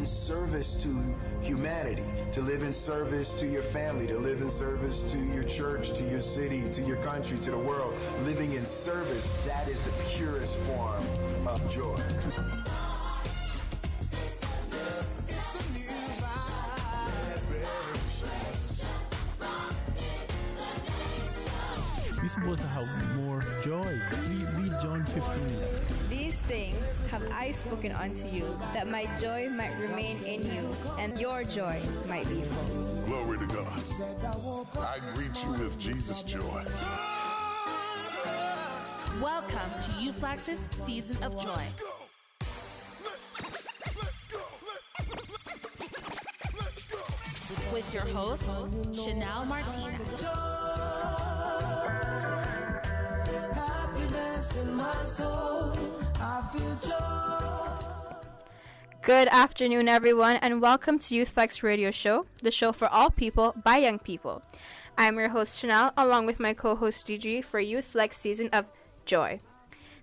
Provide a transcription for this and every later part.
in service to humanity, to live in service to your family, to live in service to your church, to your city, to your country, to the world. Living in service, that is the purest form of joy. We're supposed to have more joy. Read John 15. These things have I spoken unto you, that my joy might remain in you, and your joy might be full. Glory to God. I greet you with Jesus' joy. Welcome to Uflax's Seasons of Joy. With your host, Chanel Martinez. In my soul, I feel joy. Good afternoon, everyone, and welcome to Youth Flex Radio Show, the show for all people by young people. I'm your host, Chanel, along with my co-host, DG, for Youth Flex Season of Joy.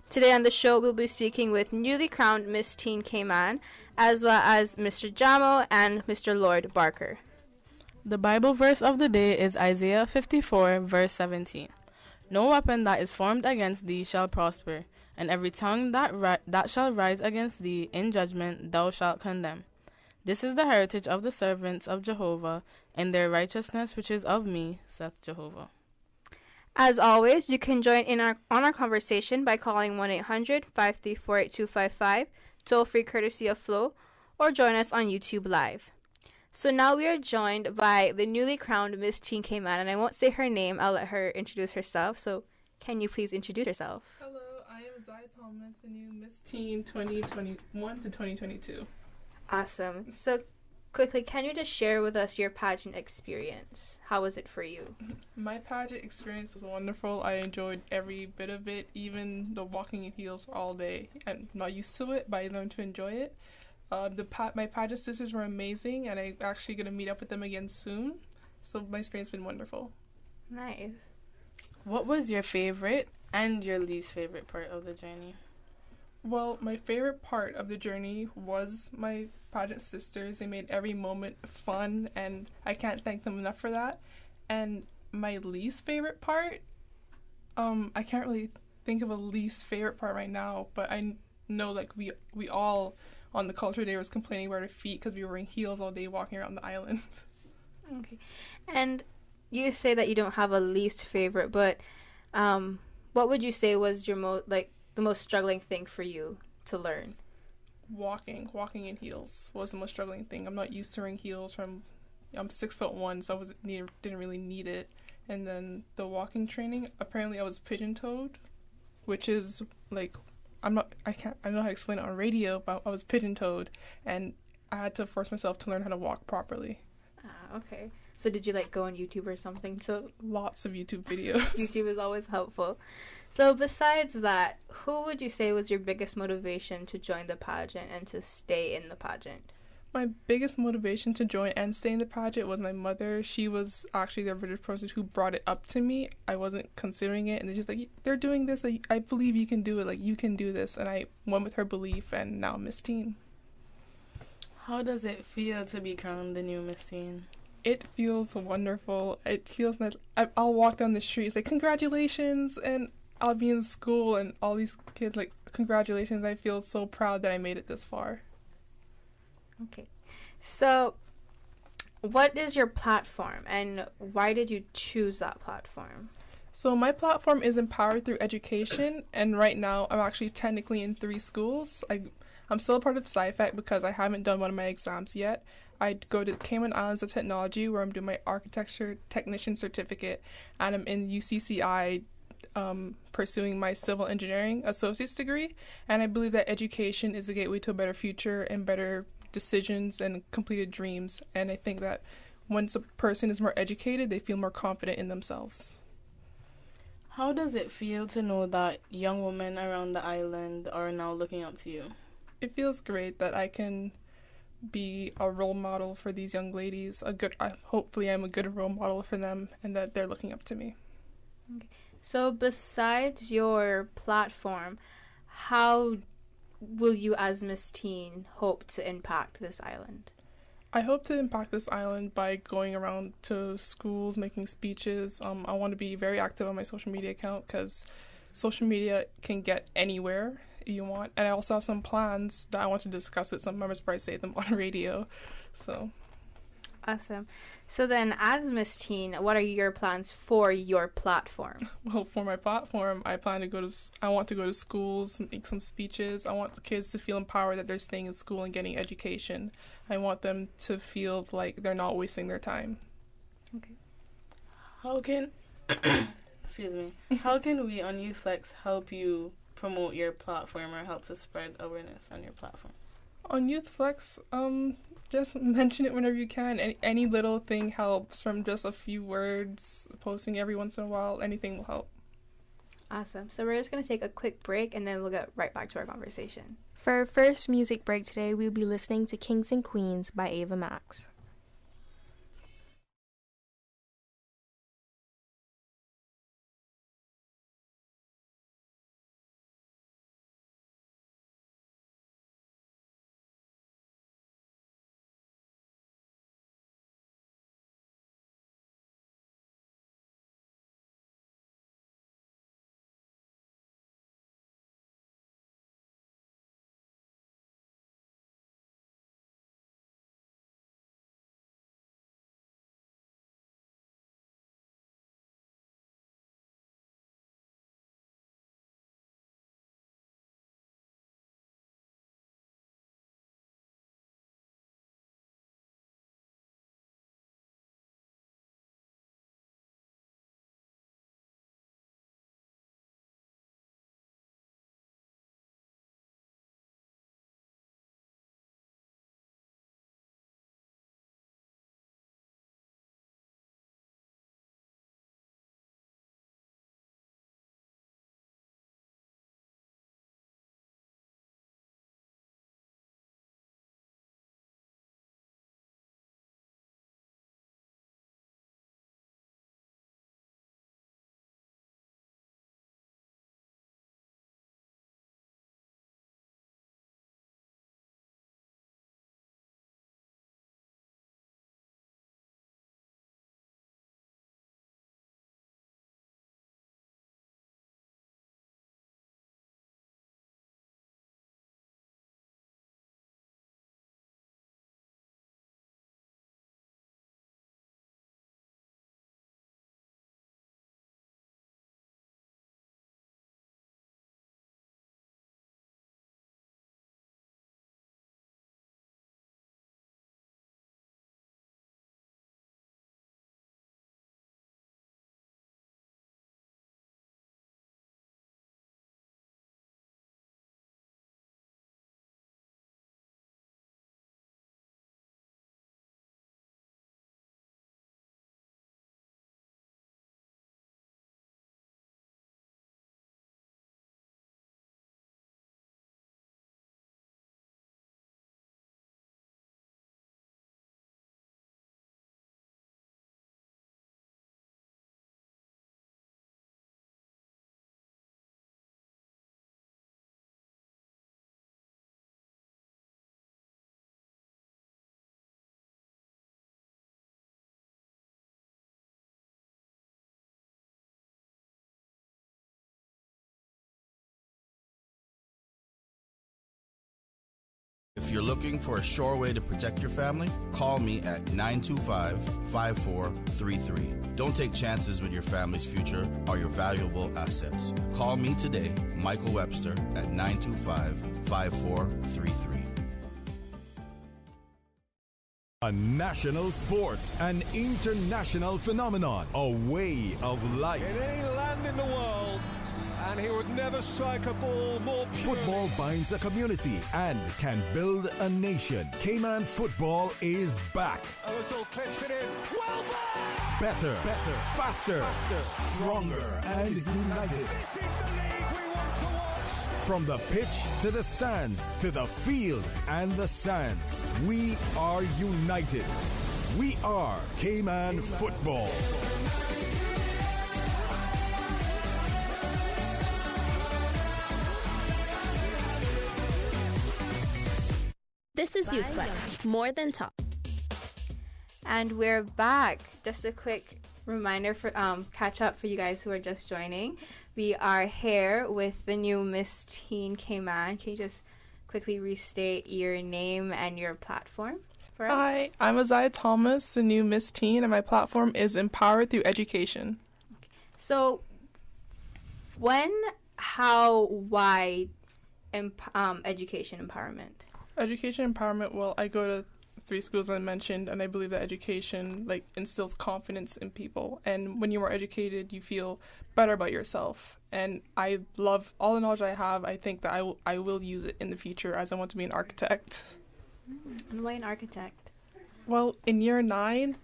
Today on the show, we'll be speaking with newly crowned Miss Teen Cayman, as well as Mr. Jamo and Mr. Lord Barker. The Bible verse of the day is Isaiah 54, verse 17. No weapon that is formed against thee shall prosper, and every tongue that shall rise against thee in judgment thou shalt condemn. This is the heritage of the servants of Jehovah, and their righteousness which is of me, saith Jehovah. As always, you can join in on our conversation by calling 1-800-534-8255, toll-free courtesy of Flow, or join us on YouTube Live. So now we are joined by the newly crowned Miss Teen Cayman, and I won't say her name, I'll let her introduce herself. So can you please introduce yourself? Hello, I am Zai Thomas, the new Miss Teen 2021 to 2022. Awesome. So quickly, can you just share with us your pageant experience? How was it for you? My pageant experience was wonderful. I enjoyed every bit of it, even the walking in heels all day. I'm not used to it, but I learned to enjoy it. My pageant sisters were amazing, and I'm actually going to meet up with them again soon. So my experience has been wonderful. Nice. What was your favorite and your least favorite part of the journey? Well, my favorite part of the journey was my pageant sisters. They made every moment fun, and I can't thank them enough for that. And my least favorite part, I can't really think of a least favorite part right now, but I know like we all on the culture day was complaining about our feet because we were wearing heels all day walking around the island. Okay. And you say that you don't have a least favorite, but what would you say was your the most struggling thing for you to learn? Walking in heels was the most struggling thing. I'm not used to wearing heels. I'm 6'1", so didn't really need it. And then the walking training, apparently I was pigeon-toed, which is like I don't know how to explain it on radio, but I was pigeon-toed, and I had to force myself to learn how to walk properly. Ah, okay. So did you go on YouTube or something? Lots of YouTube videos. YouTube is always helpful. So besides that, who would you say was your biggest motivation to join the pageant and to stay in the pageant? My biggest motivation to join and stay in the pageant was my mother. She was actually the original person who brought it up to me. I wasn't considering it, and they're just they're doing this. I believe you can do it. You can do this. And I went with her belief, and now I'm Miss Teen. How does it feel to be crowned the new Miss Teen? It feels wonderful. It feels like I'll walk down the street, it's congratulations, and I'll be in school, and all these kids congratulations. I feel so proud that I made it this far. Okay, so what is your platform, and why did you choose that platform? So my platform is Empowered Through Education, and right now I'm actually technically in 3 schools. I'm still a part of SciFac because I haven't done one of my exams yet. I go to Cayman Islands of Technology, where I'm doing my architecture technician certificate, and I'm in UCCI pursuing my civil engineering associate's degree. And I believe that education is the gateway to a better future and better decisions and completed dreams. And I think that once a person is more educated, they feel more confident in themselves. How does it feel to know that young women around the island are now looking up to you? It feels great that I can be a role model for these young ladies. Hopefully I'm a good role model for them, and that they're looking up to me. Okay. So besides your platform, how will you as Miss Teen hope to impact this island? I hope to impact this island by going around to schools, making speeches. I want to be very active on my social media account because social media can get anywhere you want. And I also have some plans that I want to discuss with some members before I say them on radio. So, awesome. So then, as Miss Teen, what are your plans for your platform? well, for my platform, I want to go to schools, make some speeches. I want the kids to feel empowered that they're staying in school and getting education. I want them to feel like they're not wasting their time. Okay. How can, excuse me, how can we on YouthFlex help you promote your platform or help to spread awareness on your platform? On YouthFlex, just mention it whenever you can. Any little thing helps, from just a few words, posting every once in a while, anything will help. Awesome. So we're just going to take a quick break and then we'll get right back to our conversation. For our first music break today, we'll be listening to Kings and Queens by Ava Max. If you're looking for a sure way to protect your family, call me at 925-5433. Don't take chances with your family's future or your valuable assets. Call me today, Michael Webster, at 925-5433. A national sport, an international phenomenon, a way of life. In any land in the world, and he would never strike a ball more pure. Football binds a community and can build a nation. Cayman football is back. Clips it in. Well back. Better, faster, stronger, and united. This is the league we want to watch. From the pitch to the stands, to the field and the sands, we are united. We are Cayman football. This is Youth Flex, more than talk. And we're back. Just a quick reminder for catch up for you guys who are just joining. We are here with the new Miss Teen Cayman. Can you just quickly restate your name and your platform for us? Hi, I'm Isaiah Thomas, the new Miss Teen, and my platform is Empowered Through Education. So, when, how, why education empowerment? Education empowerment, well, I go to 3 schools I mentioned, and I believe that education instills confidence in people. And when you are educated, you feel better about yourself. And I love all the knowledge I have. I think that I will use it in the future as I want to be an architect. And why an architect? Well, in year 9,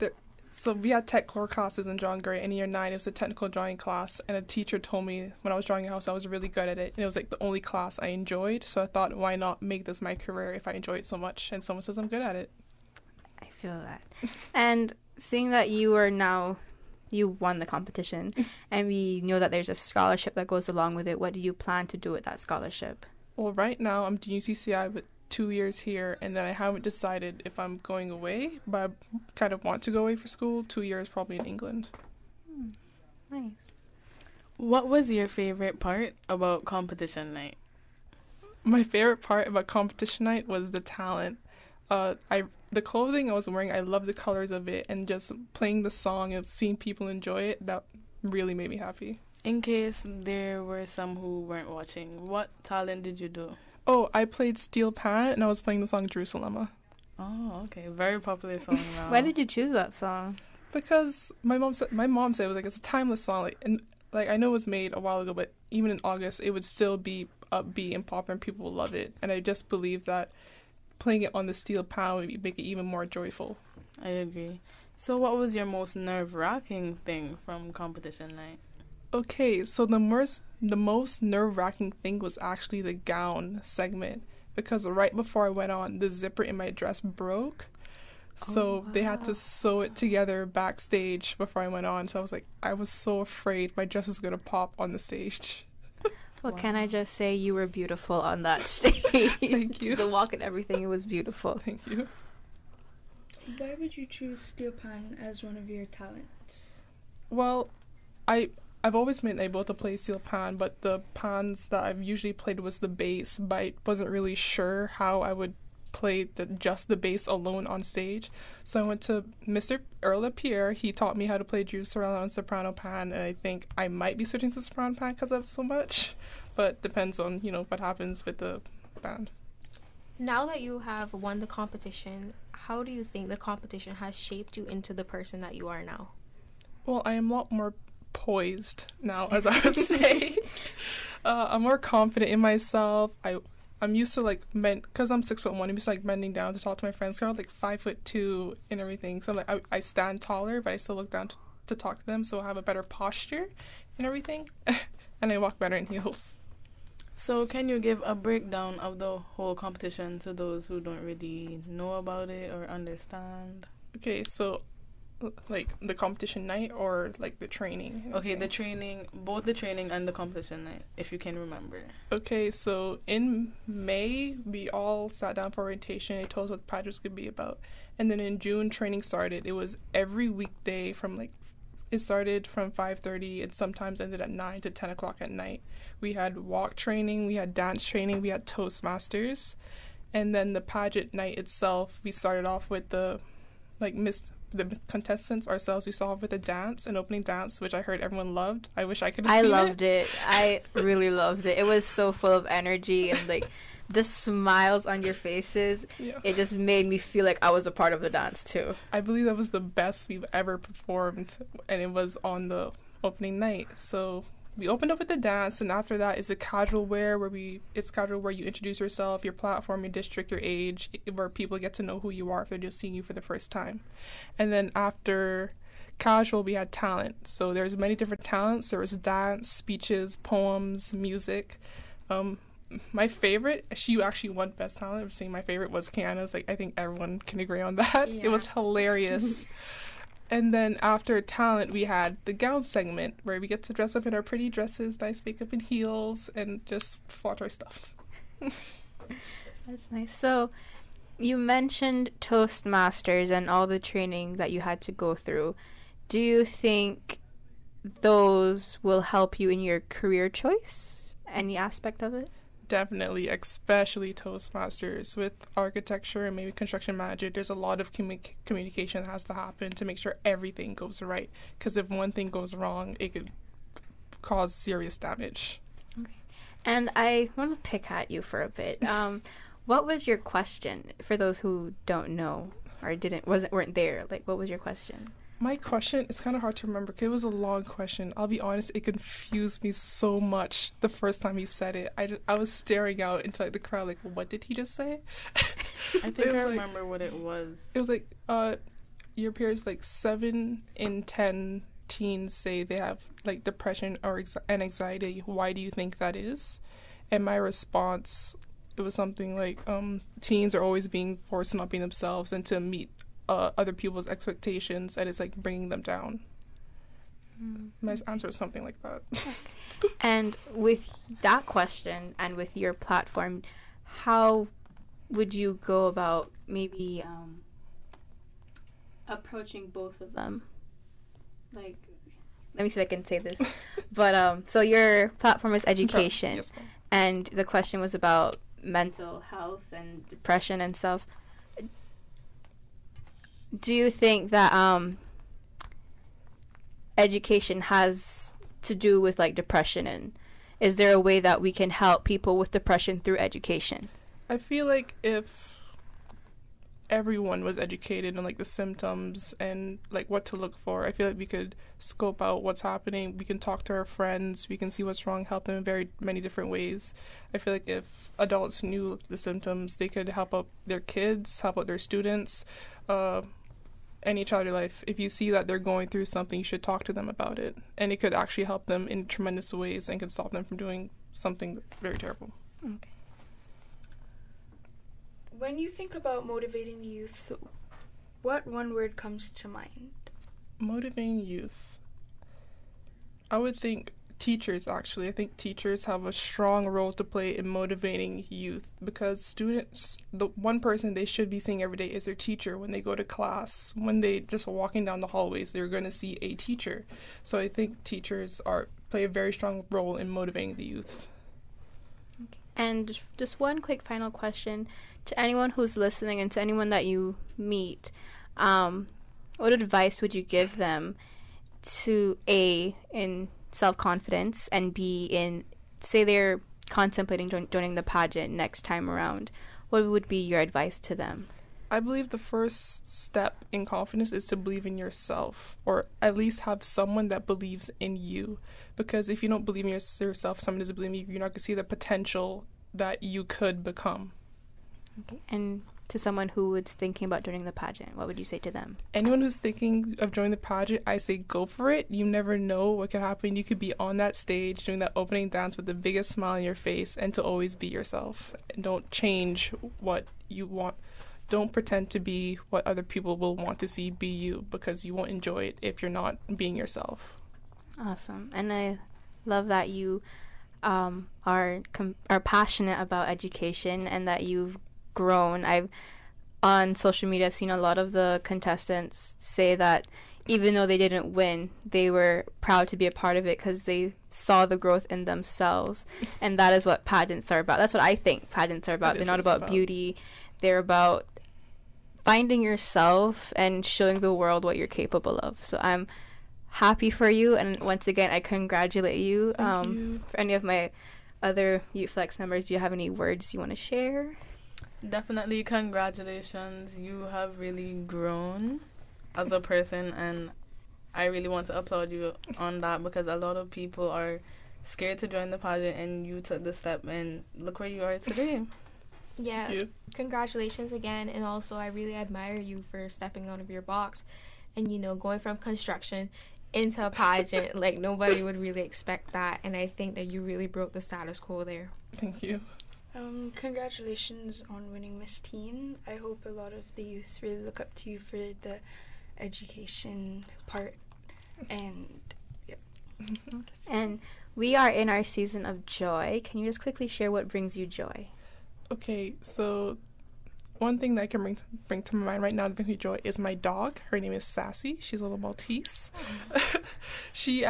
so we had tech core classes in John Gray. In year 9, it was a technical drawing class, and a teacher told me when I was drawing a house, I was really good at it, and it was the only class I enjoyed. So I thought, why not make this my career if I enjoy it so much? And someone says I'm good at it. I feel that. And seeing that you won the competition, and we know that there's a scholarship that goes along with it, what do you plan to do with that scholarship? Well, right now I'm doing UCCI with 2 years here, and then I haven't decided if I'm going away, but I kind of want to go away for school. 2 years probably in England. Nice. What was your favorite part about competition night? My favorite part about competition night was the talent. The clothing I was wearing, I love the colors of it, and just playing the song and seeing people enjoy it, that really made me happy. In case there were some who weren't watching, what talent did you do? Oh, I played Steel Pan, and I was playing the song Jerusalem. Oh, okay. Very popular song now. Why did you choose that song? Because my mom said it was it's a timeless song. I know it was made a while ago, but even in August, it would still be upbeat and popular, and people will love it. And I just believe that playing it on the steel pan would make it even more joyful. I agree. So what was your most nerve-wracking thing from competition night? Okay, so the most nerve-wracking thing was actually the gown segment, because right before I went on, the zipper in my dress broke. So they had to sew it together backstage before I went on. So I was so afraid my dress was going to pop on the stage. Well, can I just say you were beautiful on that stage? Thank you. The walk and everything, it was beautiful. Thank you. Why would you choose steel pan as one of your talents? Well, I've always been able to play steel pan, but the pans that I've usually played was the bass, but I wasn't really sure how I would play just the bass alone on stage. So I went to Mr. Earl LaPierre. He taught me how to play Jerusalem on soprano pan, and I think I might be switching to soprano pan because of so much, but depends on, what happens with the band. Now that you have won the competition, how do you think the competition has shaped you into the person that you are now? Well, I am a lot more poised now, as I would say. I'm more confident in myself. I'm used to because I'm 6'1", I'm used to bending down to talk to my friends. I'm 5'2" and everything. So I stand taller, but I still look down to talk to them. So I have a better posture and everything, and I walk better in heels. So can you give a breakdown of the whole competition to those who don't really know about it or understand? Okay, so the competition night or the training? Okay, the training, both the training and the competition night, if you can remember. Okay, so in May, we all sat down for orientation. They told us what the project was going to be about. And then in June, training started. It was every weekday from it started from 5:30 and sometimes ended at 9 to 10 o'clock at night. We had walk training, we had dance training, we had Toastmasters. And then the pageant night itself, we started off with the contestants ourselves. We saw with a dance, an opening dance, which I heard everyone loved. I wish I could have seen it. I loved it. I really loved it. It was so full of energy and the smiles on your faces. Yeah. It just made me feel like I was a part of the dance too. I believe that was the best we've ever performed, and it was on the opening night. So we opened up with the dance, and after that is the casual wear, it's casual where you introduce yourself, your platform, your district, your age, where people get to know who you are if they're just seeing you for the first time. And then after casual, we had talent. So there's many different talents. There was dance, speeches, poems, music. My favorite, she actually won Best Talent. I'm saying my favorite was Kiana's. I think everyone can agree on that. Yeah. It was hilarious. And then after talent, we had the gown segment where we get to dress up in our pretty dresses, nice makeup and heels, and just flaunt our stuff. That's nice. So You mentioned Toastmasters and all the training that you had to go through. Do you think those will help you in your career choice? Any aspect of it? Definitely, especially Toastmasters. With architecture and maybe construction manager, there's a lot of communication that has to happen to make sure everything goes right. Because if one thing goes wrong, it could cause serious damage. Okay. And I want to pick at you for a bit. What was your question for those who don't know or weren't there? Like, what was your question? My question is kind of hard to remember because it was a long question. I'll be honest, it confused me so much the first time he said it. I was staring out into like the crowd like, what did he just say? I think I remember what it was. It was like, your peers, like 7 in 10 teens say they have like depression or and anxiety. Why do you think that is? And my response, it was something like, teens are always being forced to not be themselves and to meet other people's expectations, and it's like bringing them down. My answer is something like that. And with that question and with your platform, how would you go about maybe approaching both of them? Like, let me see if I can say this. But so your platform is education, yes, ma'am. And the question was about mental health and depression and stuff. Do you think that education has to do with like depression, and is there a way that we can help people with depression through education? I feel like if everyone was educated on like the symptoms and like what to look for, I feel like we could scope out what's happening. We can talk to our friends, we can see what's wrong, help them in very many different ways. I feel like if adults knew the symptoms, they could help out their kids, help out their students, any child in your life. If you see that they're going through something, you should talk to them about it, and it could actually help them in tremendous ways and could stop them from doing something very terrible. Okay. When you think about motivating youth, what one word comes to mind? Motivating youth, I would think teachers, actually. I think teachers have a strong role to play in motivating youth, because students, the one person they should be seeing every day is their teacher. When they go to class, when they just walking down the hallways, they're going to see a teacher. So I think teachers play a very strong role in motivating the youth. Okay. And just one quick final question to anyone who's listening and to anyone that you meet. What advice would you give them to A, in self-confidence, and B, in, say they're contemplating joining the pageant next time around? What would be your advice to them? I believe the first step in confidence is to believe in yourself, or at least have someone that believes in you. Because if you don't believe in yourself, someone doesn't believe in you, you're not going to see the potential that you could become. Okay. And to someone who was thinking about joining the pageant, what would you say to them? Anyone who's thinking of joining the pageant, I say go for it. You never know what could happen. You could be on that stage doing that opening dance with the biggest smile on your face, and to always be yourself. And don't change what you want. Don't pretend to be what other people will want to see. Be you, because you won't enjoy it if you're not being yourself. Awesome. And I love that you are passionate about education, and that you've grown. On social media, I've seen a lot of the contestants say that even though they didn't win, they were proud to be a part of it because they saw the growth in themselves. And that is what pageants are about. That's what I think pageants are about. They're not about beauty. They're about finding yourself and showing the world what you're capable of. So I'm happy for you, and once again, I congratulate you. Thank you. For any of my other Youth Flex members, do you have any words you want to share? Definitely congratulations. You have really grown as a person, and I really want to applaud you on that, because a lot of people are scared to join the pageant, and you took the step, and look where you are today. Yeah, congratulations again, and also I really admire you for stepping out of your box and, you know, going from construction into a pageant. Like, nobody would really expect that, and I think that you really broke the status quo there. Thank you. Congratulations on winning Miss Teen. I hope a lot of the youth really look up to you for the education part. And yep. And we are in our season of joy. Can you just quickly share what brings you joy? Okay, so One thing that I can bring to my mind right now that brings me joy is my dog. Her name is Sassy. She's a little Maltese. She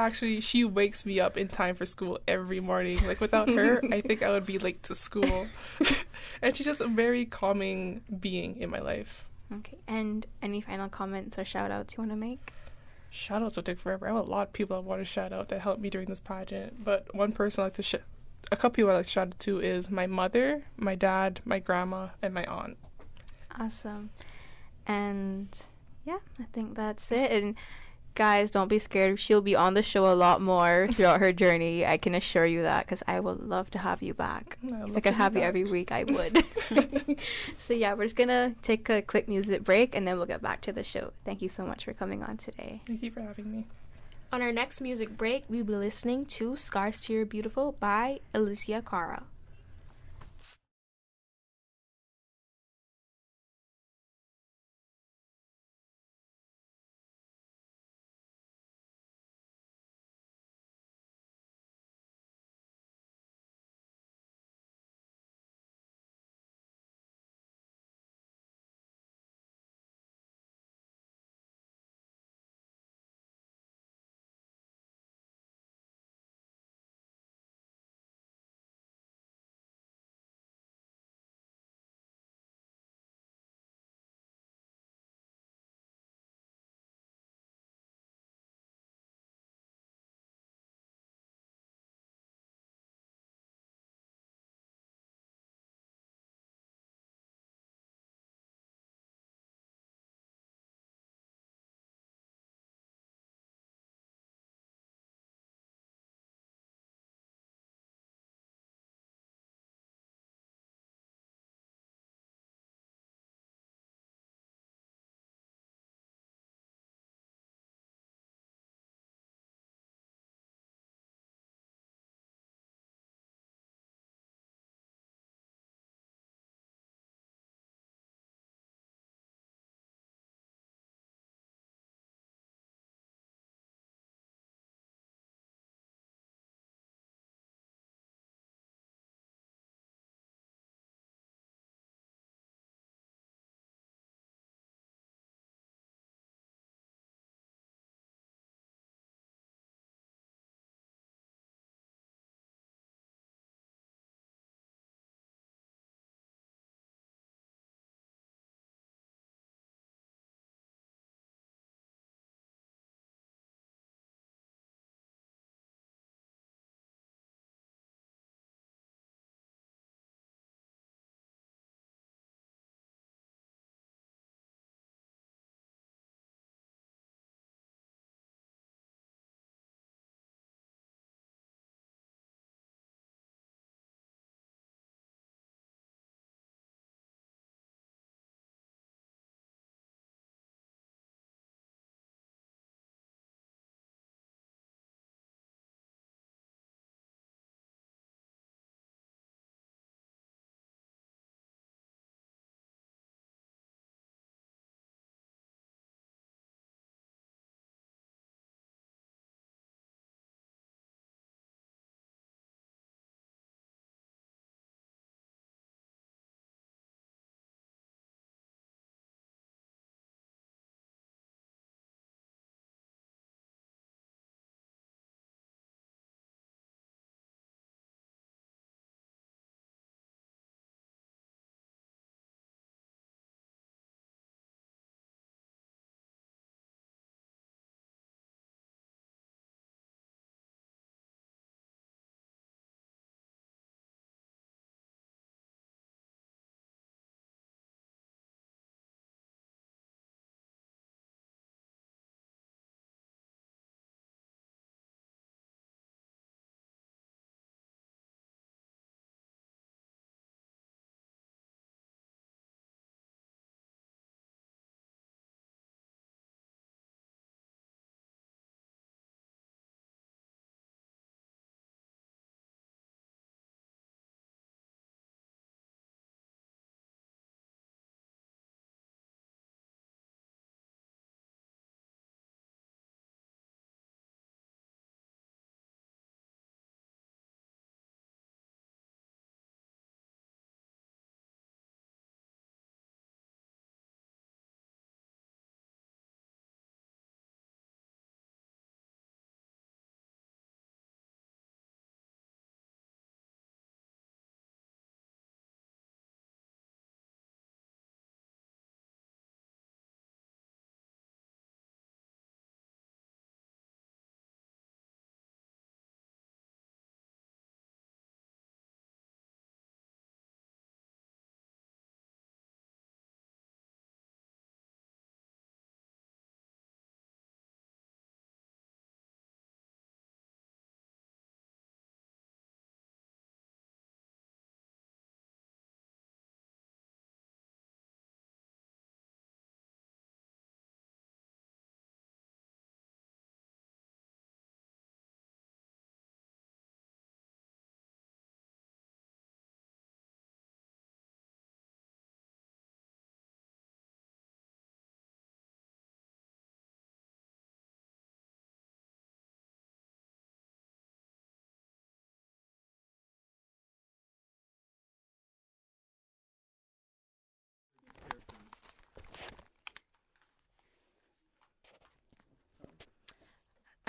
wakes me up in time for school every morning. Like, without her, I think I would be late to school. And she's just a very calming being in my life. Okay, and any final comments or shout outs you want to make? Shout outs will take forever. I have a lot of people I want to shout out that helped me during this pageant. But one person I like to a couple people I like to shout out to is my mother, my dad, my grandma, and my aunt. Awesome. And yeah, I think that's it. And guys, don't be scared. She'll be on the show a lot more throughout her journey. I can assure you that, because I would love to have you back. If I could have you every week, I would. So yeah, we're just going to take a quick music break, and then we'll get back to the show. Thank you so much for coming on today. Thank you for having me. On our next music break, we'll be listening to Scars to Your Beautiful by Alicia Cara.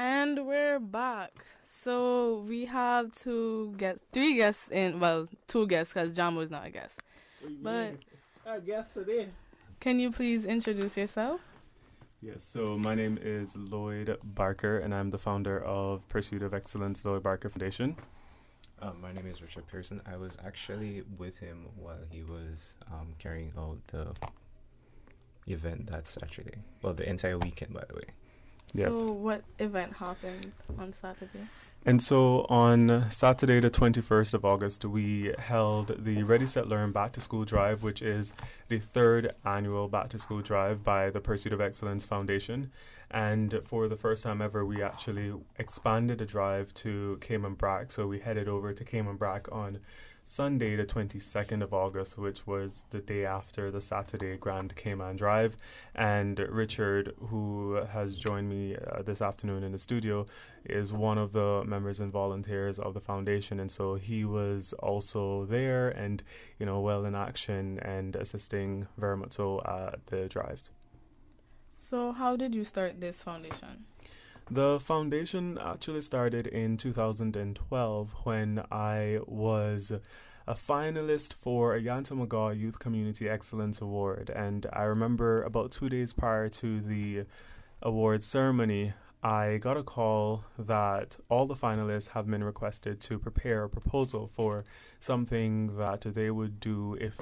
And we're back. So we have three guests in. Well, two guests because Jamo is not a guest. But our guest today. Can you please introduce yourself? Yes, so my name is Lloyd Barker, and I'm the founder of Pursuit of Excellence Lloyd Barker Foundation. My name is Richard Pearson. I was actually with him while he was carrying out the event that Saturday. Well, the entire weekend, by the way. So what event happened on Saturday? And so on Saturday, the 21st of August, we held the Ready, Set, Learn Back to School Drive, which is the third annual Back to School Drive by the Pursuit of Excellence Foundation. And for the first time ever, we actually expanded the drive to Cayman Brac. So we headed over to Cayman Brac on Sunday, the 22nd of August, which was the day after the Saturday Grand Cayman Drive. And Richard, who has joined me this afternoon in the studio, is one of the members and volunteers of the foundation. And so he was also there and, well in action and assisting very much so at the drives. So how did you start this foundation? The foundation actually started in 2012 when I was a finalist for a Yantamagaw Youth Community Excellence Award. And I remember about 2 days prior to the award ceremony, I got a call that all the finalists have been requested to prepare a proposal for something that they would do if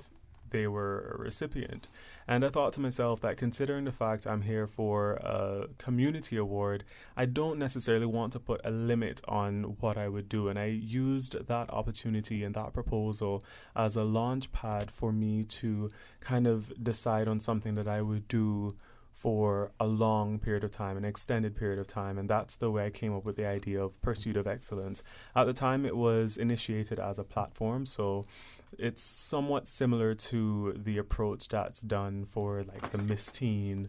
they were a recipient. And I thought to myself that considering the fact I'm here for a community award, I don't necessarily want to put a limit on what I would do. And I used that opportunity and that proposal as a launch pad for me to kind of decide on something that I would do for a long period of time, an extended period of time. And that's the way I came up with the idea of Pursuit of Excellence. At the time, it was initiated as a platform, so it's somewhat similar to the approach that's done for like the Miss Teen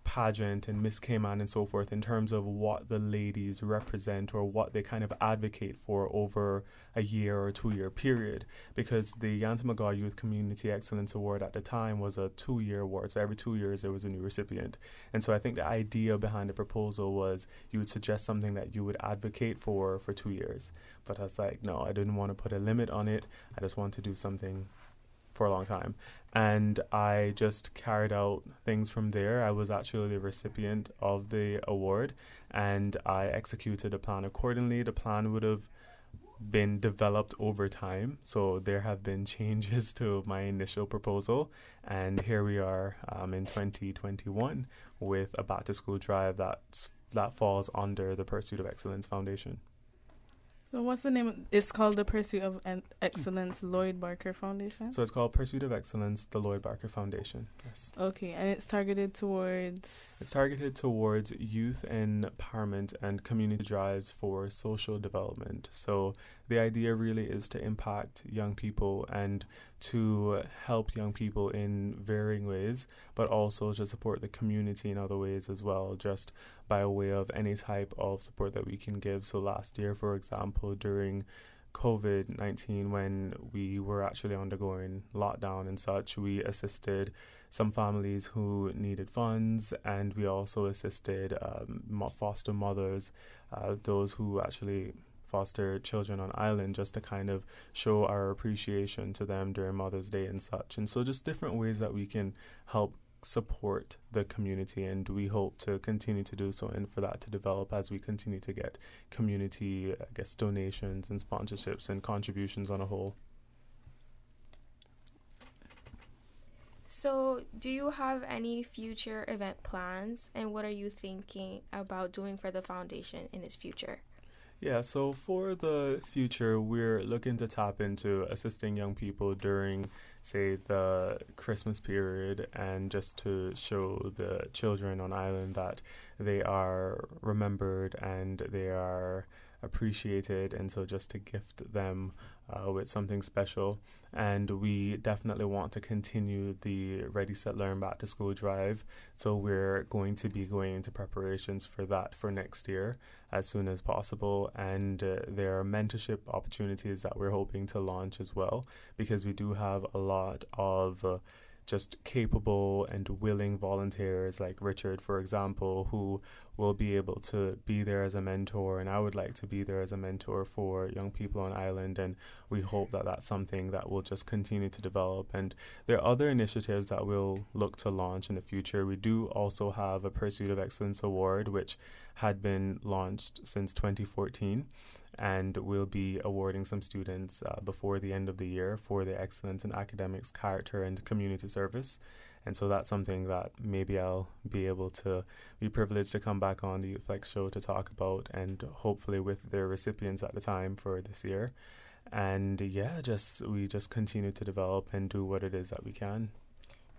pageant and Miss Cayman and so forth, in terms of what the ladies represent or what they kind of advocate for over a year or 2 year period. Because the Yantamagaw Youth Community Excellence Award at the time was a 2-year award, so every 2 years there was a new recipient. And so I think the idea behind the proposal was you would suggest something that you would advocate for 2 years. But I was like, no, I didn't want to put a limit on it. I just want to do something for a long time. And I just carried out things from there. I was actually the recipient of the award, and I executed a plan accordingly. The plan would have been developed over time, so there have been changes to my initial proposal, and here we are in 2021 with a back to school drive that falls under the Pursuit of Excellence Foundation. So what's the name? It's called the Pursuit of Excellence Lloyd Barker Foundation? So it's called Pursuit of Excellence, the Lloyd Barker Foundation, yes. Okay, and it's targeted towards? It's targeted towards youth empowerment and community drives for social development. So the idea really is to impact young people and to help young people in varying ways, but also to support the community in other ways as well, just by way of any type of support that we can give. So last year, for example, during COVID-19, when we were actually undergoing lockdown and such, we assisted some families who needed funds, and we also assisted foster mothers, those who actually foster children on island, just to kind of show our appreciation to them during Mother's Day and such. And so just different ways that we can help support the community, and we hope to continue to do so and for that to develop as we continue to get community, donations and sponsorships and contributions on a whole. So, do you have any future event plans, and what are you thinking about doing for the foundation in its future? Yeah, so for the future, we're looking to tap into assisting young people during, say, the Christmas period, and just to show the children on island that they are remembered and they are appreciated, and so just to gift them with something special. And we definitely want to continue the Ready, Set, Learn Back to School drive, so we're going to be going into preparations for that for next year as soon as possible. And there are mentorship opportunities that we're hoping to launch as well, because we do have a lot of just capable and willing volunteers like Richard, for example, who will be able to be there as a mentor. And I would like to be there as a mentor for young people on island. And we hope that that's something that will just continue to develop. And there are other initiatives that we'll look to launch in the future. We do also have a Pursuit of Excellence Award, which had been launched since 2014. And we'll be awarding some students before the end of the year for their excellence in academics, character, and community service. And so that's something that maybe I'll be able to be privileged to come back on the Youth Flex show to talk about, and hopefully with the recipients at the time for this year. And yeah, we just continue to develop and do what it is that we can.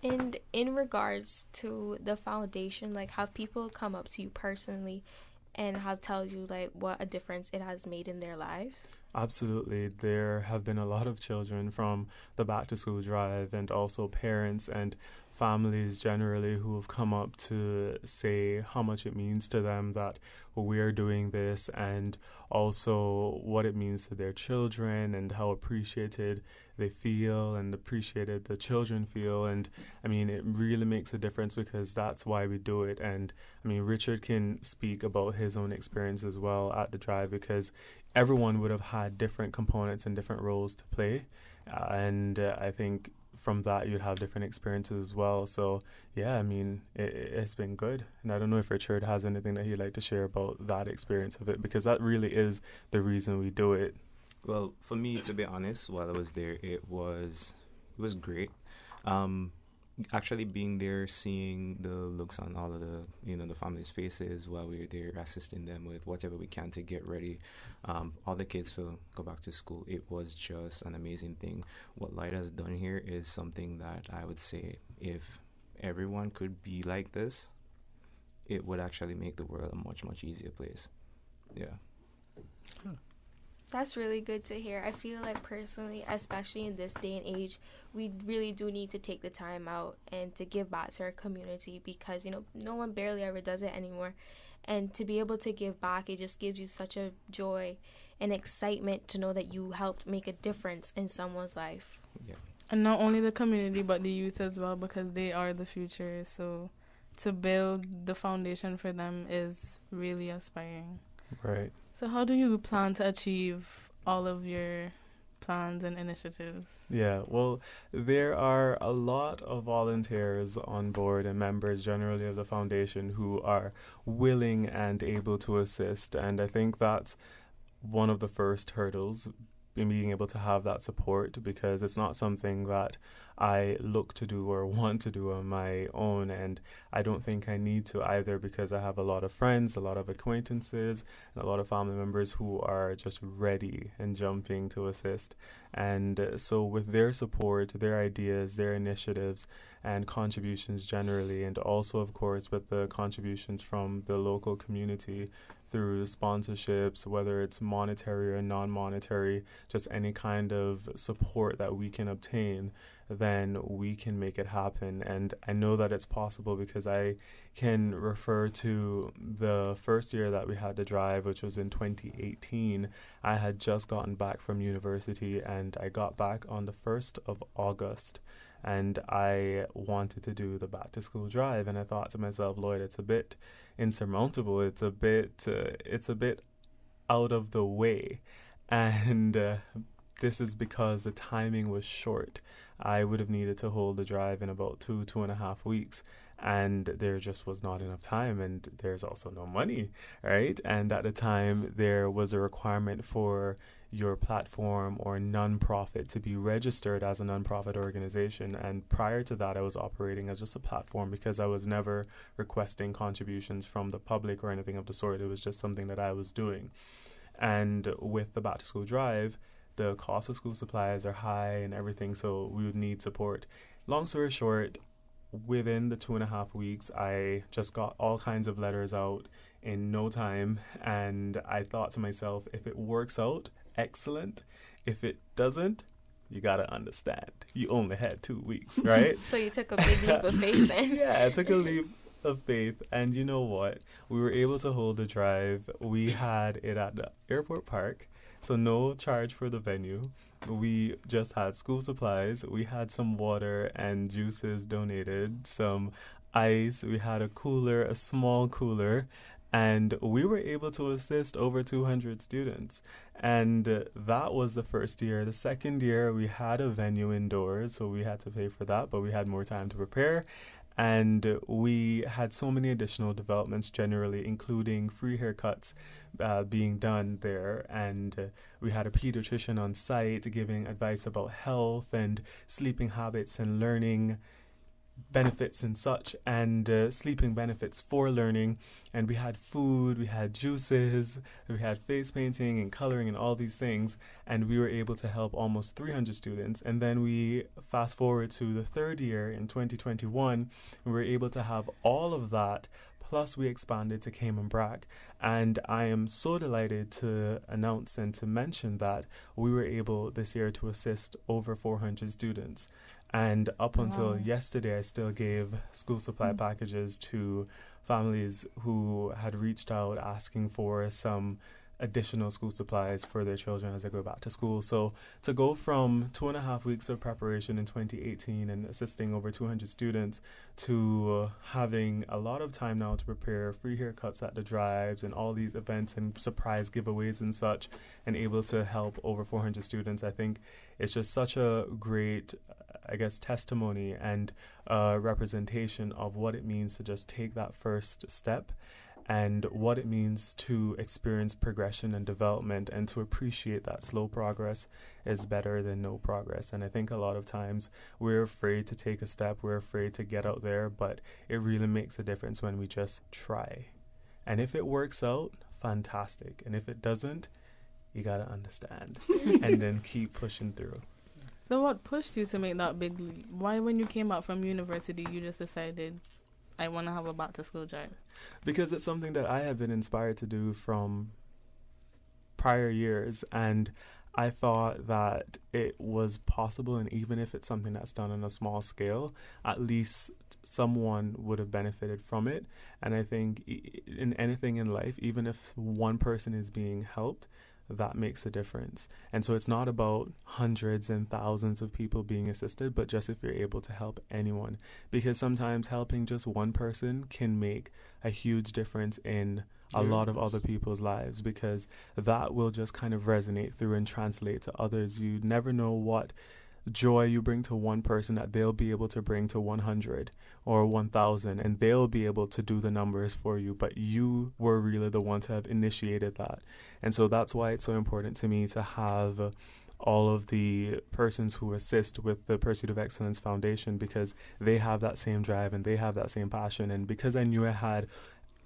And in regards to the foundation, like, have people come up to you personally and have told you like what a difference it has made in their lives? Absolutely. There have been a lot of children from the Back to School Drive, and also parents and families generally, who have come up to say how much it means to them that we're doing this, and also what it means to their children, and how appreciated they feel and appreciated the children feel. And I mean, it really makes a difference, because that's why we do it. And I mean, Richard can speak about his own experience as well at the Drive, because everyone would have had different components and different roles to play. And I think from that you'd have different experiences as well. So yeah, I mean, it's been good. And I don't know if Richard has anything that he'd like to share about that experience of it, because that really is the reason we do it. Well, for me, to be honest, while I was there, it was great. Actually being there, seeing the looks on all of the, the families' faces while we were there, assisting them with whatever we can to get ready. All the kids to go back to school. It was just an amazing thing. What Light has done here is something that I would say, if everyone could be like this, it would actually make the world a much, much easier place. Yeah. That's really good to hear. I feel like personally, especially in this day and age, we really do need to take the time out and to give back to our community, because, no one barely ever does it anymore. And to be able to give back, it just gives you such a joy and excitement to know that you helped make a difference in someone's life. Yeah. And not only the community, but the youth as well, because they are the future. So to build the foundation for them is really aspiring. Right. So how do you plan to achieve all of your plans and initiatives? Yeah, well, there are a lot of volunteers on board and members generally of the foundation who are willing and able to assist. And I think that's one of the first hurdles, in being able to have that support, because it's not something that I look to do or want to do on my own, and I don't think I need to either, because I have a lot of friends, a lot of acquaintances, and a lot of family members who are just ready and jumping to assist. And so with their support, their ideas, their initiatives, and contributions generally, and also of course with the contributions from the local community through sponsorships, whether it's monetary or non-monetary, just any kind of support that we can obtain, then we can make it happen. And I know that it's possible, because I can refer to the first year that we had to Drive, which was in 2018. I had just gotten back from university, and I got back on the 1st of August. And I wanted to do the Back to School Drive, and I thought to myself, Lloyd, it's a bit insurmountable. It's a bit out of the way, and this is because the timing was short. I would have needed to hold the Drive in about 2.5 weeks, and there just was not enough time, and there's also no money, right? And at the time, there was a requirement for your platform or non-profit to be registered as a non-profit organization. And prior to that, I was operating as just a platform, because I was never requesting contributions from the public or anything of the sort. It was just something that I was doing. And with the Back to School Drive, the cost of school supplies are high and everything, so we would need support. Long story short, within the 2.5 weeks, I just got all kinds of letters out in no time, and I thought to myself, if it works out, excellent. If it doesn't, you gotta understand, you only had 2 weeks, right? So you took a big leap of faith then. Yeah, I took a leap of faith, and you know what? We were able to hold the Drive. We had it at the airport park, So no charge for the venue. We just had school supplies. We had some water and juices donated, some ice. We had a cooler, a small cooler, and we were able to assist over 200 students. And that was the first year. The second year, we had a venue indoors, so we had to pay for that, but we had more time to prepare. And we had so many additional developments generally, including free haircuts being done there. And we had a pediatrician on site giving advice about health and sleeping habits and learning benefits and such, and sleeping benefits for learning. And we had food, we had juices, we had face painting and coloring and all these things, and we were able to help almost 300 students. And then we fast forward to the third year in 2021, we were able to have all of that, plus we expanded to Cayman Brac. And I am so delighted to announce and to mention that we were able this year to assist over 400 students. And up until yesterday, I still gave school supply packages to families who had reached out asking for some additional school supplies for their children as they go back to school. So to go from 2.5 weeks of preparation in 2018 and assisting over 200 students to having a lot of time now to prepare free haircuts at the drives and all these events and surprise giveaways and such, and able to help over 400 students, I think it's just such a great, I guess, testimony and representation of what it means to just take that first step and what it means to experience progression and development, and to appreciate that slow progress is better than no progress. And I think a lot of times we're afraid to take a step, we're afraid to get out there, but it really makes a difference when we just try. And if it works out, fantastic. And if it doesn't, you gotta understand and then keep pushing through. So what pushed you to make that big leap? Why, when you came out from university, you just decided, I want to have a back to school drive? Because it's something that I have been inspired to do from prior years, and I thought that it was possible, and even if it's something that's done on a small scale, at least someone would have benefited from it. And I think in anything in life, even if one person is being helped, that makes a difference. And so it's not about hundreds and thousands of people being assisted, but just if you're able to help anyone. Because sometimes helping just one person can make a huge difference in a lot of other people's lives, because that will just kind of resonate through and translate to others. You never know what joy you bring to one person that they'll be able to bring to 100 or 1,000, and they'll be able to do the numbers for you, but you were really the one to have initiated that. And so that's why it's so important to me to have all of the persons who assist with the Pursuit of Excellence Foundation, because they have that same drive and they have that same passion. And because I knew I had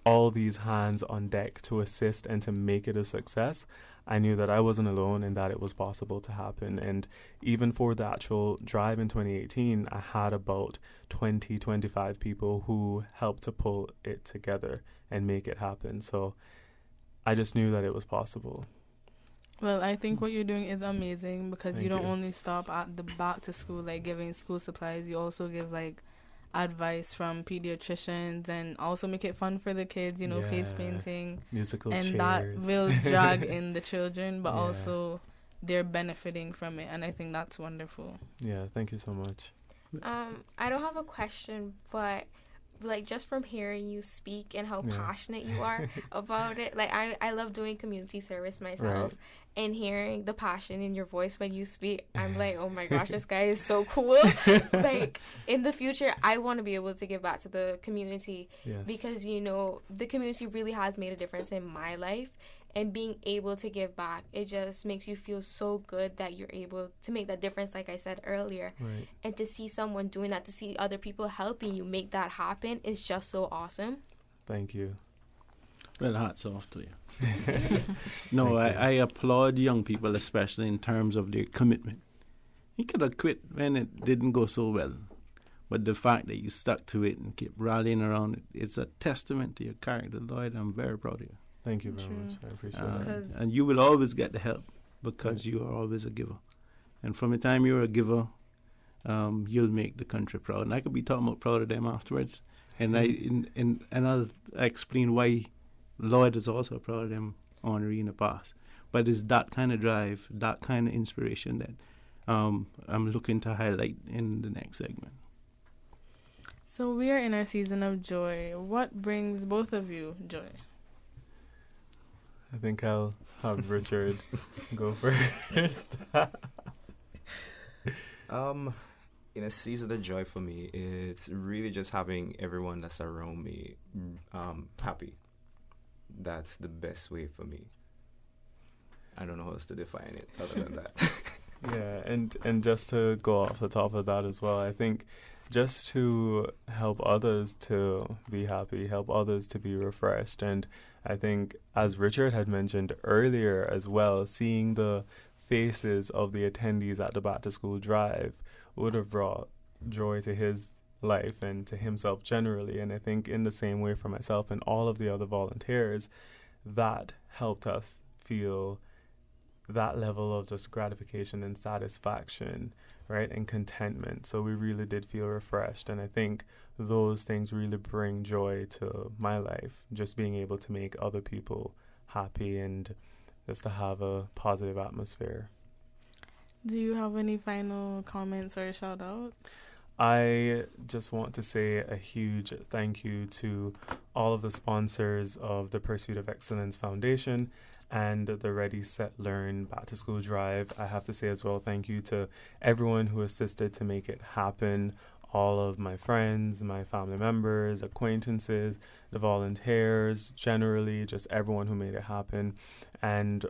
all these hands on deck to assist and to make it a success, I knew that I wasn't alone and that it was possible to happen. And even for the actual drive in 2018, I had about 25 people who helped to pull it together and make it happen. So I just knew that it was possible. Well, I think what you're doing is amazing, because you don't only stop at the back to school, like giving school supplies. You also give like advice from pediatricians, and also make it fun for the kids, you know, face painting, musical and chairs. that will drag in the children, but also they're benefiting from it, and I think that's wonderful. Yeah, thank you so much. I don't have a question, but like just from hearing you speak and how passionate you are about it, like I love doing community service myself, and hearing the passion in your voice when you speak, I'm like, oh my gosh, this guy is so cool. Like in the future, I want to be able to give back to the community, because you know the community really has made a difference in my life, and being able to give back, it just makes you feel so good that you're able to make that difference, like I said earlier. And to see someone doing that, to see other people helping you make that happen, is just so awesome. Thank you. Well, hats off to you. No, I applaud young people, especially in terms of their commitment. You could have quit when it didn't go so well, but the fact that you stuck to it and kept rallying around it, it's a testament to your character, Lloyd. I'm very proud of you. Thank you very much. I appreciate that. And you will always get the help, because you are always a giver. And from the time you're a giver, you'll make the country proud. And I could be talking about proud of them afterwards. And I'll explain why Lloyd is also proud of them, Henri, in the past. But it's that kind of drive, that kind of inspiration that I'm looking to highlight in the next segment. So we are in our season of joy. What brings both of you joy? I think I'll have Richard go first. In a season of joy for me, it's really just having everyone that's around me happy. That's the best way for me. I don't know how else to define it other than that. Yeah, and just to go off the top of that as well, I think just to help others to be happy, help others to be refreshed. And I think, as Richard had mentioned earlier as well, seeing the faces of the attendees at the Back to School Drive would have brought joy to his life and to himself generally. And I think in the same way for myself and all of the other volunteers, that helped us feel that level of just gratification and satisfaction, right, and contentment. So we really did feel refreshed, and I think those things really bring joy to my life, just being able to make other people happy and just to have a positive atmosphere. Do you have any final comments or shout outs? I just want to say a huge thank you to all of the sponsors of the Pursuit of Excellence Foundation and the Ready, Set, Learn Back to School Drive. I have to say as well, thank you to everyone who assisted to make it happen. All of my friends, my family members, acquaintances, the volunteers, generally just everyone who made it happen. And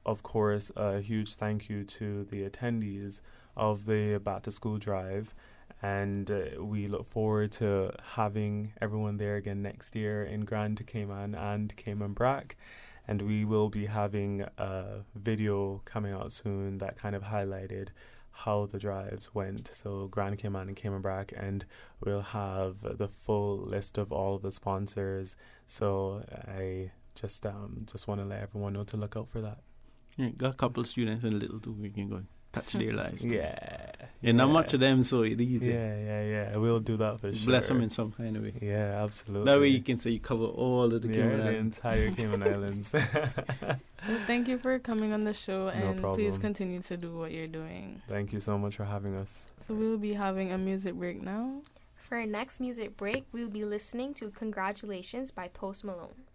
of course, a huge thank you to the attendees of the Back to School Drive. And we look forward to having everyone there again next year in Grand Cayman and Cayman Brac. And we will be having a video coming out soon that kind of highlighted how the drives went. So Grand Cayman and Cayman Brac, and we'll have the full list of all of the sponsors. So I just want to let everyone know to look out for that. Yeah, got a couple of students in Little too. We can go touch their lives. Yeah. Not much of them, so it's easy. Yeah. We'll do that for sure. Bless them in some kind of way. Yeah, absolutely. That way you can say you cover all of the Cayman Islands. The entire Cayman Islands. Well, thank you for coming on the show, and no please continue to do what you're doing. Thank you so much for having us. So we'll be having a music break now. For our next music break, we'll be listening to Congratulations by Post Malone.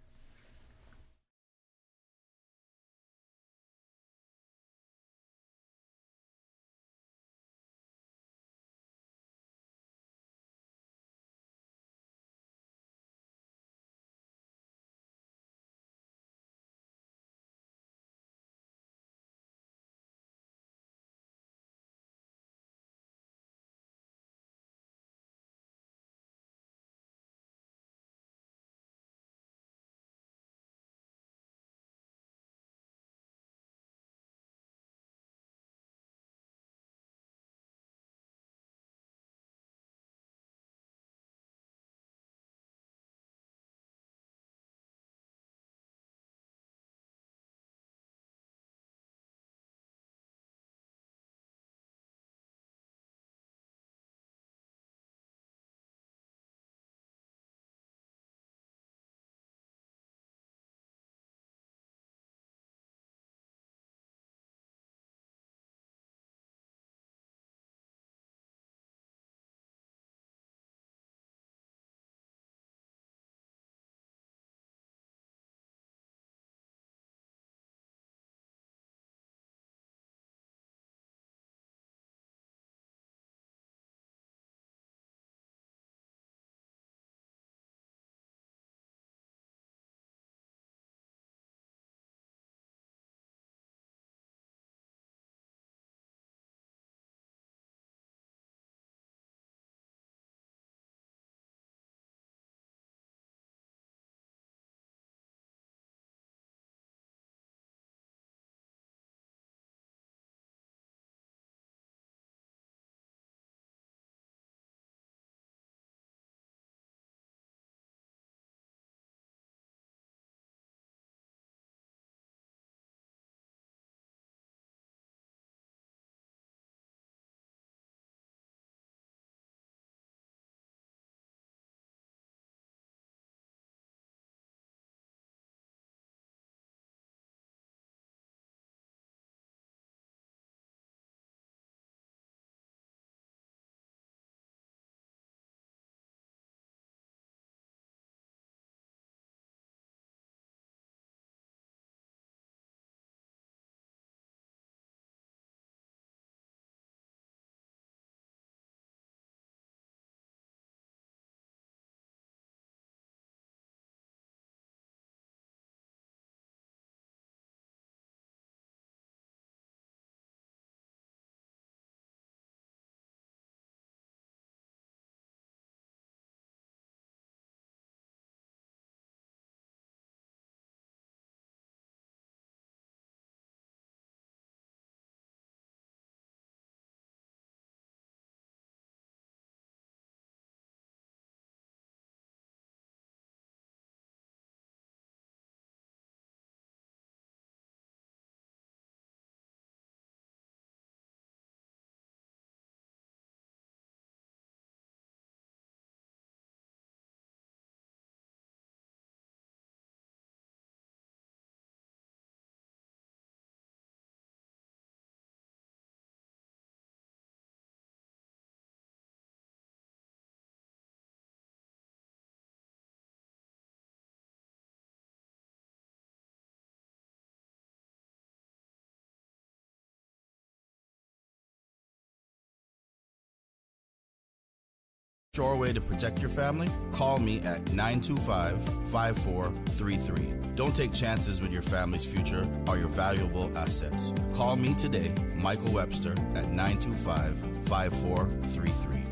Sure way to protect your family? Call me at 925-5433. Don't take chances with your family's future or your valuable assets. Call me today, Michael Webster, at 925-5433.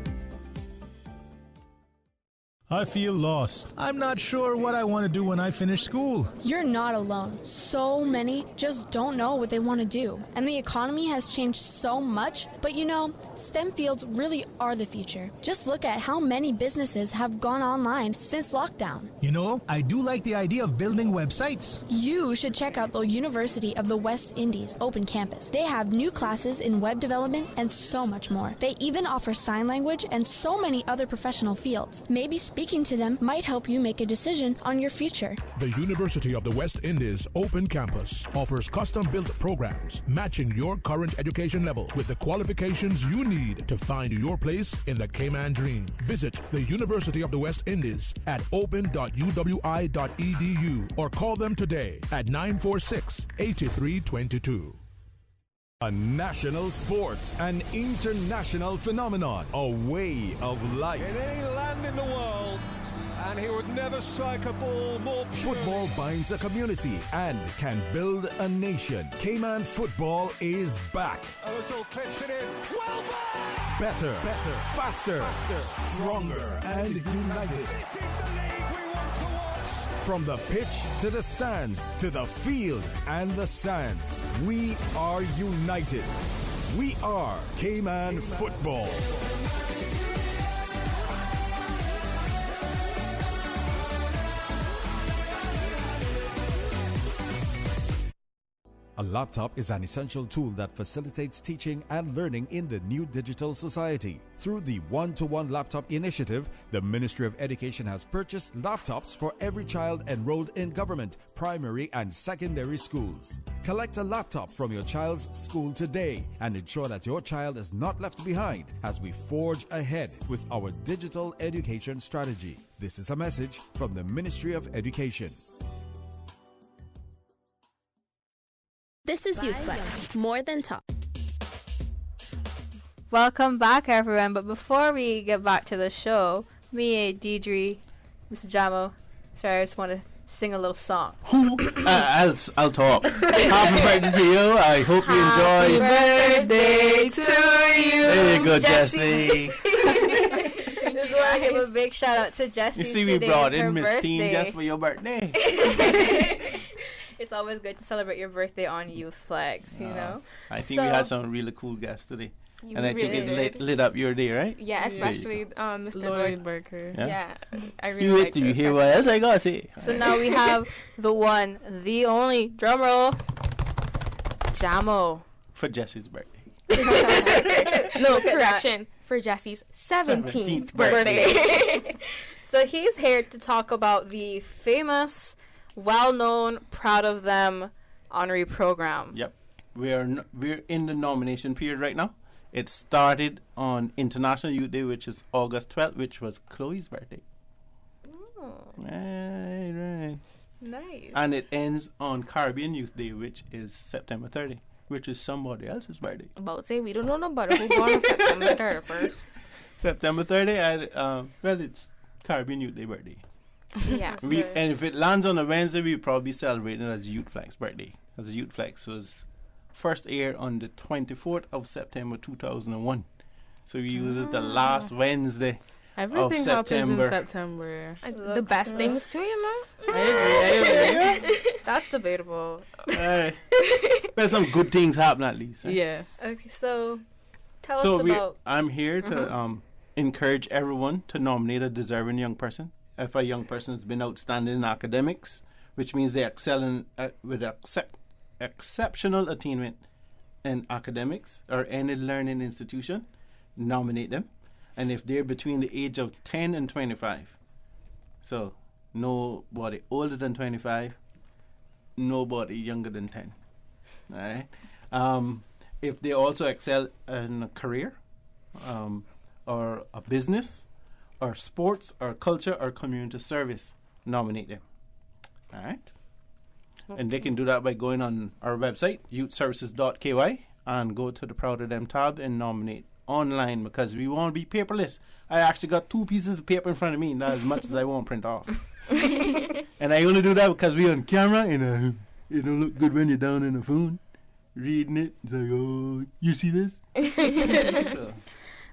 I feel lost. I'm not sure what I want to do when I finish school. You're not alone. So many just don't know what they want to do. And the economy has changed so much, but you know, STEM fields really are the future. Just look at how many businesses have gone online since lockdown. You know, I do like the idea of building websites. You should check out the University of the West Indies Open Campus. They have new classes in web development and so much more. They even offer sign language and so many other professional fields. Maybe speaking to them might help you make a decision on your future. The University of the West Indies Open Campus offers custom-built programs matching your current education level with the qualifications you need to find your place in the Cayman dream. Visit the University of the West Indies at open.uwi.edu or call them today at 946-8322. A national sport, an international phenomenon, a way of life. In any land in the world, and he would never strike a ball more pure. Football binds a community and can build a nation. Cayman football is back. Ozil clips it in. Well back! Better, faster, stronger, and united. From the pitch to the stands, to the field and the sands, we are united. We are Cayman football. A laptop is an essential tool that facilitates teaching and learning in the new digital society. Through the One-to-One Laptop Initiative, the Ministry of Education has purchased laptops for every child enrolled in government, primary and secondary schools. Collect a laptop from your child's school today and ensure that your child is not left behind as we forge ahead with our digital education strategy. This is a message from the Ministry of Education. This is YouthFlex, more than talk. Welcome back, everyone. But before we get back to the show, me, Deidre, Mr. Jamo, sorry, I just want to sing a little song. I'll talk. Happy birthday to you. I hope you enjoy. Happy birthday to you. There you go, Jessie. Just want to give a big shout out to Jessie. You see, we brought in Miss Teen just for your birthday. It's always good to celebrate your birthday on YouthFlex, you know? I think we had some really cool guests today. You And I think it lit up your day, right? Yeah, especially Mr. Lloyd Barker. Yeah. I really liked you it. hear what else I gotta say. So now we have the one, the only, drum roll, Jamo. For Jessie's birthday. No, correction. For Jesse's 17th birthday. So he's here to talk about the famous, well-known, proud of them honorary program. Yep. We're in the nomination period right now. It started on International Youth Day, which is August 12th, which was Chloe's birthday. Oh. Right. Nice. And it ends on Caribbean Youth Day, which is September 30th, which is somebody else's birthday. About to say, we don't know nobody who born on September 31st. September 30th, well, it's Caribbean Youth Day birthday. Yeah. And if it lands on a Wednesday, we'll probably celebrate it as YouthFlex birthday. As YouthFlex was first aired on the 24th of September 2001. So we use it the last Wednesday Everything of happens September. in September. The best things too, you know? I agree. That's debatable. But some good things happen at least. Right? Yeah. Okay, so tell us about... I'm here to encourage everyone to nominate a deserving young person. If a young person has been outstanding in academics, which means they excel in, with exceptional attainment in academics or any learning institution, nominate them. And if they're between the age of 10 and 25, so nobody older than 25, nobody younger than 10. All right. If they also excel in a career or a business, or sports, or culture, or community service, nominate them. All right? Okay. And they can do that by going on our website, youthservices.ky, and go to the Proud of Them tab and nominate online because we want to be paperless. I actually got 2 pieces of paper in front of me, not as much as I want to print off. And I only do that because we on camera, and it don't look good when you're down in the phone reading it. It's like, oh, you see this? So.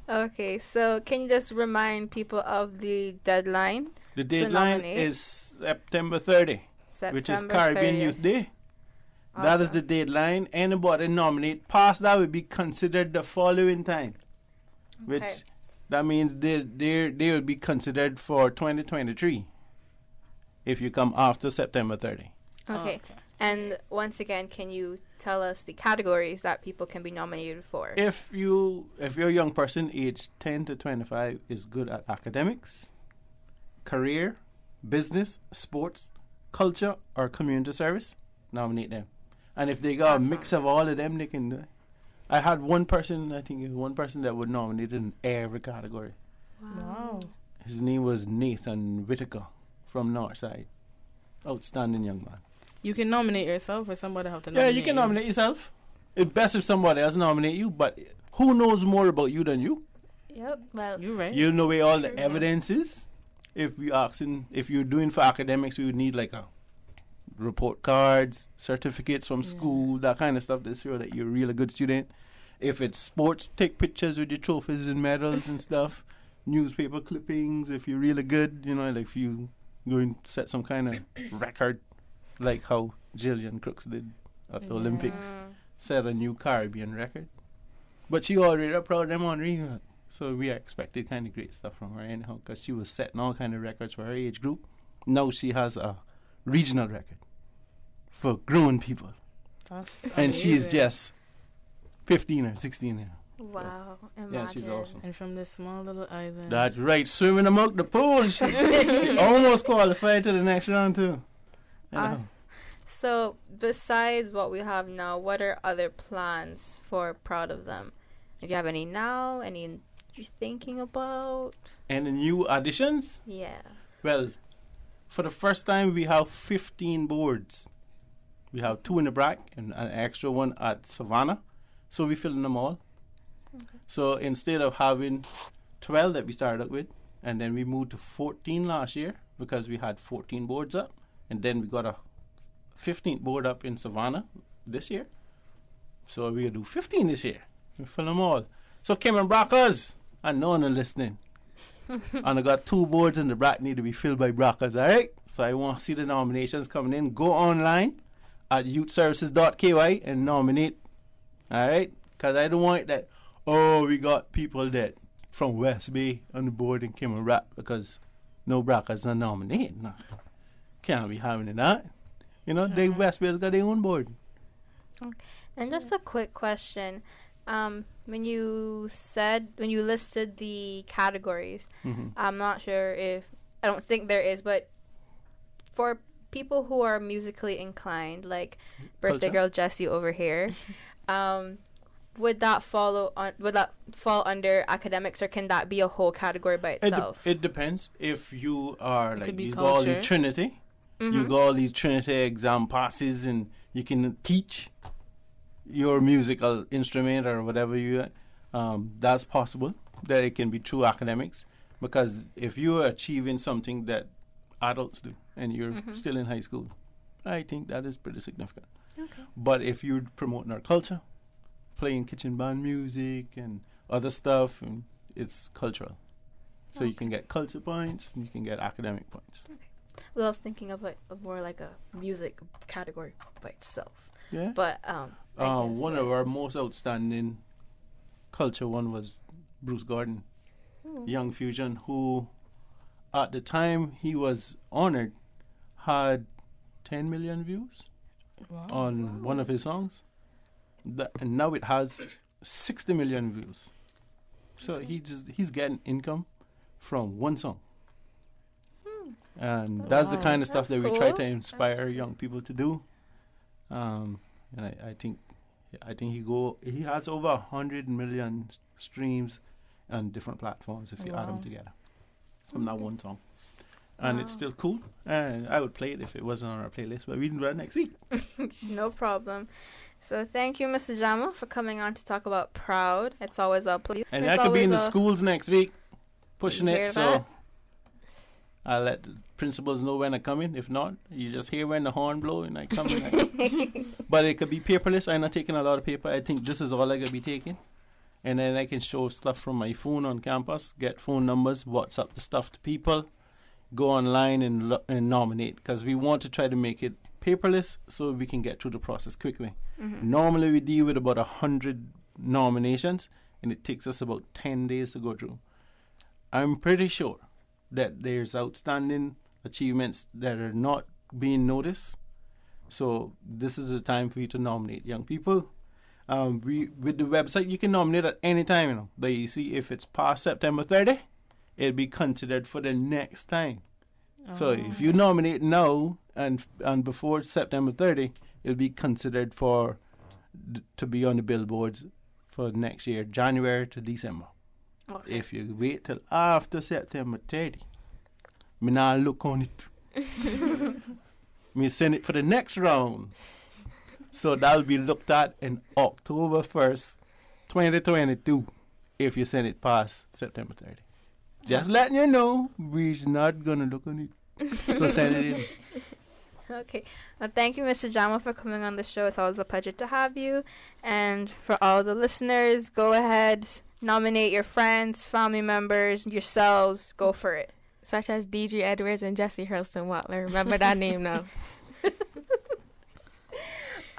Okay, so can you just remind people of the deadline? The deadline is September 30, which is Caribbean 30th. Youth Day. Awesome. That is the deadline. Anybody nominate past that will be considered the following time, which that means they will be considered for 2023 if you come after September 30. Okay. And once again, can you tell us the categories that people can be nominated for? If you're a young person aged 10 to 25 is good at academics, career, business, sports, culture, or community service, nominate them. And if they got a mix of all of them, they can do it. I had one person that would nominate in every category. Wow. His name was Nathan Whitaker from Northside. Outstanding young man. You can nominate yourself, or somebody have to nominate. Yeah, you can nominate yourself. It's best if somebody else nominate you, but who knows more about you than you? Yep. Well, you're right. You know where all the evidence is. If you're doing for academics, we would need like a report cards, certificates from school, that kind of stuff to show that you're really a good student. If it's sports, take pictures with your trophies and medals and stuff. Newspaper clippings, if you're really good, like if you go and set some kind of record, like how Jillian Crooks did at the Olympics, set a new Caribbean record. But she already proud them on reading, so we expected kind of great stuff from her anyhow, because she was setting all kind of records for her age group. Now she has a regional record for grown people. That's and she's just 15 or 16 now. Wow, imagine. Yeah, she's awesome. And from this small little island. That's right, swimming among the pool. She almost qualified to the next round too. So besides what we have now, what are other plans for Proud of Them? If you have any now, any you're thinking about? And the new additions? Yeah. Well, for the first time, we have 15 boards. We have 2 in the BRAC and an extra one at Savannah. So we're filling them all. Okay. So instead of having 12 that we started with, and then we moved to 14 last year because we had 14 boards up. And then we got a 15th board up in Savannah this year. So we'll do 15 this year. We fill them all. So Cameron Brackers, I know they're listening. And I got 2 boards in the BRAC need to be filled by Brackers, all right? So I want to see the nominations coming in. Go online at youthservices.ky and nominate, all right? Because I don't want that, we got people that from West Bay on the board in Cameron Brack because no Brackers are nominated. No. Can't be having that. They West Bay's got their own board. Okay. And just a quick question. When you listed the categories, I'm not sure I don't think there is, but for people who are musically inclined, like birthday girl Jessie over here, would that fall under academics, or can that be a whole category by itself? It depends. If you are you got culture. all these Trinity, you got all these Trinity exam passes, and you can teach your musical instrument or whatever that's possible that it can be through academics, because if you are achieving something that adults do and you're still in high school, I think that is pretty significant. Okay. But if you're promoting our culture, playing kitchen band music and other stuff, and it's cultural, so you can get culture points and you can get academic points. Okay. Well, I was thinking of more like a music category by itself. Yeah. But one of our most outstanding culture one was Bruce Gordon, Young Fusion, who at the time he was honored had 10 million views on one of his songs. And now it has 60 million views. So he's getting income from one song. And that's the kind of stuff that we try to inspire young people to do. And I think he has over 100 million streams on different platforms if you add them together from that one song. And it's still cool. And I would play it if it wasn't on our playlist, but we can do that next week. No problem. So thank you, Mr. Jama, for coming on to talk about Proud. It's always a pleasure. And I could be in the schools next week, pushing You hear it. So I'll let the principals know when I come in. If not, you just hear when the horn blow and I come in. But it could be paperless. I'm not taking a lot of paper. I think this is all I could be taking. And then I can show stuff from my phone on campus, get phone numbers, WhatsApp the stuff to people, go online and nominate. Because we want to try to make it paperless so we can get through the process quickly. Mm-hmm. Normally we deal with about 100 nominations, and it takes us about 10 days to go through. I'm pretty sure that there's outstanding achievements that are not being noticed. So this is the time for you to nominate young people. With the website, you can nominate at any time, you know. But you see, if it's past September 30, it'll be considered for the next time. So if you nominate now and before September 30, it'll be considered for to be on the billboards for next year, January to December. Okay. If you wait till after September 30, me now look on it. Me send it for the next round. So that'll be looked at in October 1st, 2022, if you send it past September 30. Just letting you know, we're not going to look on it. So send it in. Okay. Well, thank you, Mr. Jama, for coming on the show. It's always a pleasure to have you. And for all the listeners, go ahead, nominate your friends, family members, yourselves. Go for it. Such as D.G. Edwards and Jesse Hurlston Watler. Remember that name now.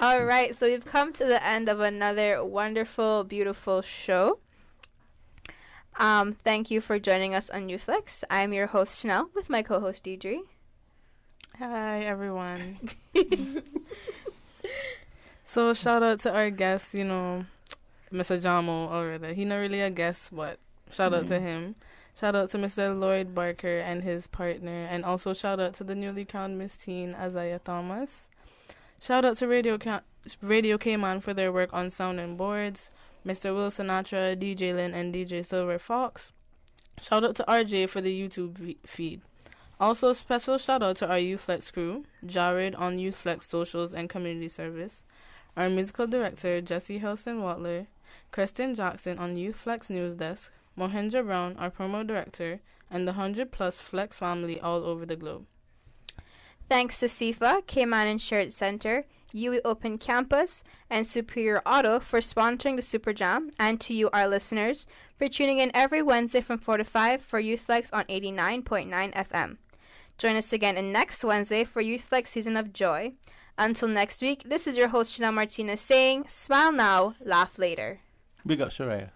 All right. So we've come to the end of another wonderful, beautiful show. Thank you for joining us on YouthFlex. I'm your host, Chanel, with my co-host, Deidre. Hi, everyone. So, shout out to our guest, Mr. Jamo already. He's not really a guest, but shout out to him. Shout out to Mr. Lloyd Barker and his partner. And also shout out to the newly crowned Miss Teen, Isaiah Thomas. Shout out to Radio Cayman for their work on sound and boards. Mr. Will Sinatra, DJ Lynn, and DJ Silver Fox. Shout out to RJ for the YouTube feed. Also, special shout out to our YouthFlex crew, Jared on YouthFlex socials and community service, our musical director, Jesse Hurlston Watler, Kristen Jackson on YouthFlex news desk, Mohendra Brown, our promo director, and the 100+ Flex family all over the globe. Thanks to SIFA, Cayman Insurance Center, UE Open Campus, and Superior Auto for sponsoring the Super Jam, and to you, our listeners, for tuning in every Wednesday from 4 to 5 for YouthFlex on 89.9 FM. Join us again next Wednesday for YouthFlex Season of Joy. Until next week, this is your host, Chanel Martinez, saying, smile now, laugh later. Big up, Shariah.